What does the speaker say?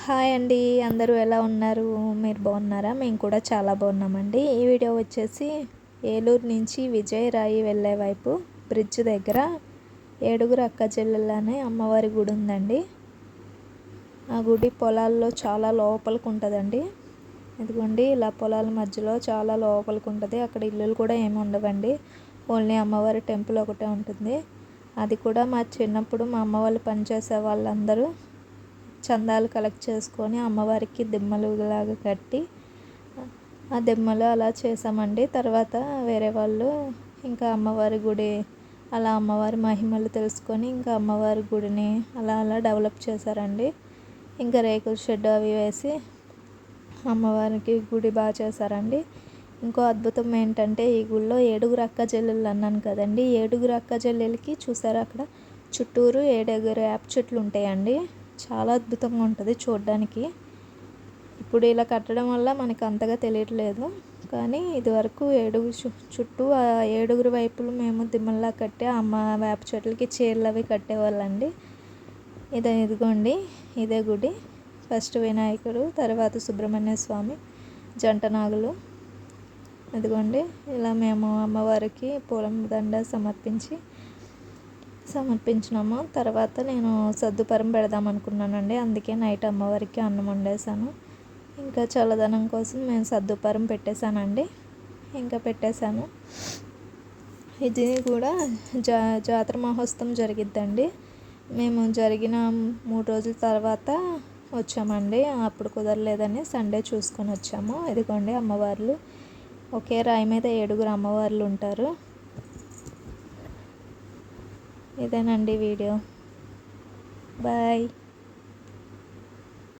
Hi అండి. అందరూ ఎలా ఉన్నారు? మీరు బాగున్నారా? మేము కూడా చాలా బాగున్నామండి. ఈ వీడియో వచ్చేసి ఏలూరు నుంచి విజయరాయి వెళ్ళే వైపు బ్రిడ్జ్ దగ్గర ఏడుగురు అక్క చెల్లెళ్ళనే అమ్మవారి గుడి ఉందండి. ఆ గుడి పొలాల్లో చాలా లోపలికి ఉంటుందండి. ఇదిగోండి ఇలా పొలాల మధ్యలో చాలా లోపలికి ఉంటుంది. అక్కడ ఇల్లులు కూడా ఏమి ఉండవండి. ఓన్లీ అమ్మవారి టెంపుల్ ఒకటే ఉంటుంది. అది కూడా మా చిన్నప్పుడు మా అమ్మ వాళ్ళు పనిచేసే వాళ్ళందరూ చందాలు కలెక్ట్ చేసుకొని అమ్మవారికి దిమ్మలులాగా కట్టి ఆ దిమ్మలు అలా చేసామండి. తర్వాత వేరే వాళ్ళు ఇంకా అమ్మవారి గుడి అలా అమ్మవారి మహిమలు తెలుసుకొని ఇంకా అమ్మవారి గుడిని అలా అలా డెవలప్ చేశారండి. ఇంకా రేకుల షెడ్ అవి వేసి అమ్మవారికి గుడి బాగా చేశారండి. ఇంకో అద్భుతం ఏంటంటే ఈ గుడిలో ఏడుగురు అక్క చెల్లెళ్ళు అన్నాను కదండి. ఏడుగురు అక్క చెల్లెలకి చూసారా అక్కడ చుట్టూరు 7 వేప చెట్లు ఉంటాయండి. చాలా అద్భుతంగా ఉంటుంది చూడడానికి. ఇప్పుడు ఇలా కట్టడం వల్ల మనకు అంతగా తెలియట్లేదు, కానీ ఇదివరకు చుట్టూ ఆ 7 వైపులు మేము దిమ్మల్లా కట్టి అమ్మ వేప చెట్లకి చీరలు అవి కట్టేవాళ్ళండి. ఇదిగోండి ఇదే గుడి. ఫస్ట్ వినాయకుడు, తర్వాత సుబ్రహ్మణ్య స్వామి, జంట నాగులు. ఇదిగోండి ఇలా మేము అమ్మవారికి పూలం దండ సమర్పించినాము. తర్వాత నేను సద్దుపరం పెడదాం అనుకున్నానండి. అందుకే నైట్ అమ్మవారికి అన్నం వండేసాను. ఇంకా చల్లదనం కోసం నేను సద్దుపరం పెట్టేశానండి. ఇంకా పెట్టేశాను. ఇది కూడా జాతర మహోత్సవం జరిగిద్దండి. మేము జరిగిన 3 రోజుల తర్వాత వచ్చామండి. అప్పుడు కుదరలేదని సండే చూసుకొని వచ్చాము. ఇదిగోండి అమ్మవార్లు. ఒకే రాయి మీద 7 అమ్మవార్లు ఉంటారు. ఇదేనండి వీడియో. బాయ్.